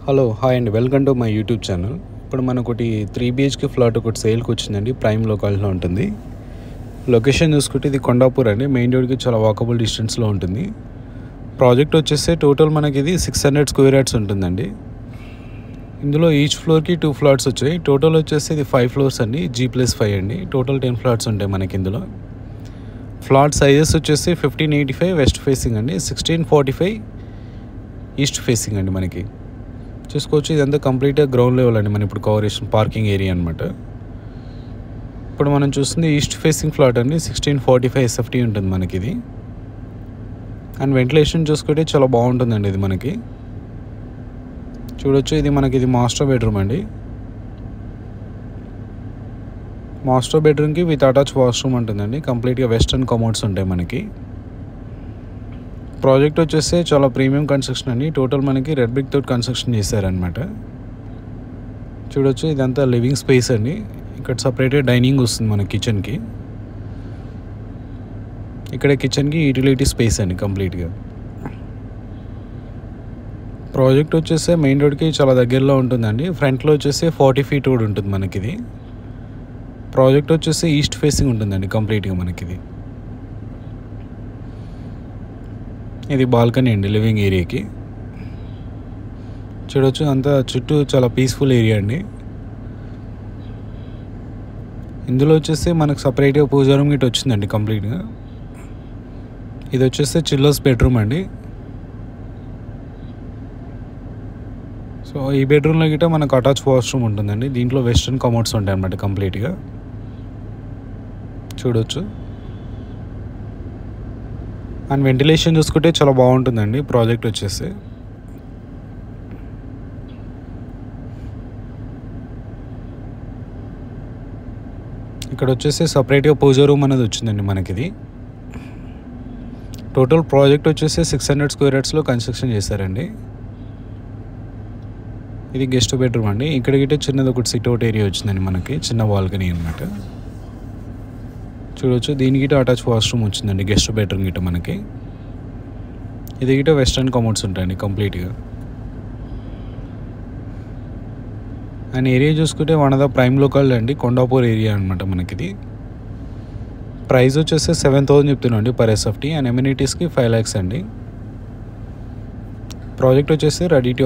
Hello hi అండి, welcome to my YouTube channel. ఇప్పుడు మనకొకటి 3 BHK flat ఒకటి సేల్కి వచ్చిందండి. ప్రైమ్ లొకాలిటీలో ఉంటుంది. లొకేషన్ చూసుకుంటే ఇది కొండాపూర్ అండి. మెయిన్ రోడ్కి చాలా వాకబుల్ డిస్టెన్స్లో ఉంటుంది. ప్రాజెక్ట్ వచ్చేస్తే టోటల్ మనకి ఇది 600 స్క్వేర్ యార్డ్స్ ఉంటుందండి. ఇందులో ఈచ్ ఫ్లోర్కి 2 ఫ్లాట్స్ వచ్చాయి. టోటల్ వచ్చేసి ఇది 5 ఫ్లోర్స్ అండి, G+5 అండి. టోటల్ 10 ఫ్లాట్స్ ఉంటాయి మనకి ఇందులో. ఫ్లాట్ సైజెస్ వచ్చేసి 1585 వెస్ట్ ఫేసింగ్ అండి, 1645 ఈస్ట్ ఫేసింగ్ అండి. మనకి చూసుకోవచ్చు ఇదంతా కంప్లీట్గా గ్రౌండ్ లెవెల్ అండి. మనం ఇప్పుడు కవర్ చేసిన పార్కింగ్ ఏరియా అనమాట. ఇప్పుడు మనం చూస్తుంది ఈస్ట్ ఫేసింగ్ ఫ్లాట్ అండి, 1645 SFT ఉంటుంది మనకి ఇది. అండ్ వెంటిలేషన్ చూసుకుంటే చాలా బాగుంటుందండి ఇది మనకి. చూడొచ్చు ఇది మనకి ఇది మాస్టర్ బెడ్రూమ్ అండి. మాస్టర్ బెడ్రూమ్కి విత్ అటాచ్ వాష్రూమ్ ఉంటుందండి. కంప్లీట్గా వెస్టర్న్ కమోడ్స్ ఉంటాయి మనకి. ప్రాజెక్ట్ వచ్చేసి చాలా ప్రీమియం కన్స్ట్రక్షన్ అండి. టోటల్ మనకి రెడ్ బ్రిక్ తోటి కన్స్ట్రక్షన్ చేశారనమాట. చూడొచ్చు ఇదంతా లివింగ్ స్పేస్ అండి. ఇక్కడ సపరేట్గా డైనింగ్ వస్తుంది మన కిచెన్కి. ఇక్కడ కిచెన్కి యూటిలిటీ స్పేస్ అండి కంప్లీట్గా. ప్రాజెక్ట్ వచ్చేసి మెయిన్ రోడ్కి చాలా దగ్గరలో ఉంటుందండి. ఫ్రంట్లో వచ్చేసి 40 ఫీట్ రోడ్ ఉంటుంది మనకి ఇది. ప్రాజెక్ట్ వచ్చేసి ఈస్ట్ ఫేసింగ్ ఉంటుందండి కంప్లీట్గా మనకిది. ఇది బాల్కనీ అండి లివింగ్ ఏరియాకి. చూడొచ్చు అంతా చుట్టూ చాలా పీస్ఫుల్ ఏరియా అండి. ఇందులో వచ్చేసి మనకు సపరేట్గా పూజా రూమ్ గిట్ వచ్చిందండి కంప్లీట్గా. ఇది వచ్చేసి చిల్డ్రన్స్ బెడ్రూమ్ అండి. సో ఈ బెడ్రూమ్లో గిట్ట మనకు అటాచ్ వాష్రూమ్ ఉంటుందండి. దీంట్లో వెస్టర్న్ కమోడ్స్ ఉంటాయి అన్నమాట కంప్లీట్గా. చూడొచ్చు అండ్ వెంటిలేషన్ చూసుకుంటే చాలా బాగుంటుందండి ప్రాజెక్ట్ వచ్చేసి. ఇక్కడ వచ్చేసి సపరేట్గా పూజా రూమ్ అనేది వచ్చిందండి మనకిది. టోటల్ ప్రాజెక్ట్ వచ్చేసి 600 స్క్వేర్ యార్డ్స్లో కన్స్ట్రక్షన్ చేశారండి. ఇది గెస్ట్ బెడ్రూమ్ అండి. ఇక్కడ గిట్టే చిన్నది ఒకటి సిట్అవుట్ ఏరియా వచ్చిందండి మనకి, చిన్న బాల్కనీ అనమాట. చూడొచ్చు దీని గిట్ట అటాచ్ వాష్రూమ్ వచ్చిందండి గెస్ట్ బెడ్రూమ్ గిట్ట మనకి. ఇది గిట్ట వెస్టర్న్ కమోడ్స్ ఉంటాయండి కంప్లీట్గా. అండ్ ఏరియా చూసుకుంటే one of the prime local అండి, కొండాపూర్ ఏరియా అనమాట మనకిది. ప్రైస్ వచ్చేసి 7,000 చెప్తున్నాం అండి పర్ SFT. అండ్ ఎమ్యూనిటీస్కి 5 lakhs అండి. ప్రాజెక్ట్ వచ్చేసి రెడీ టు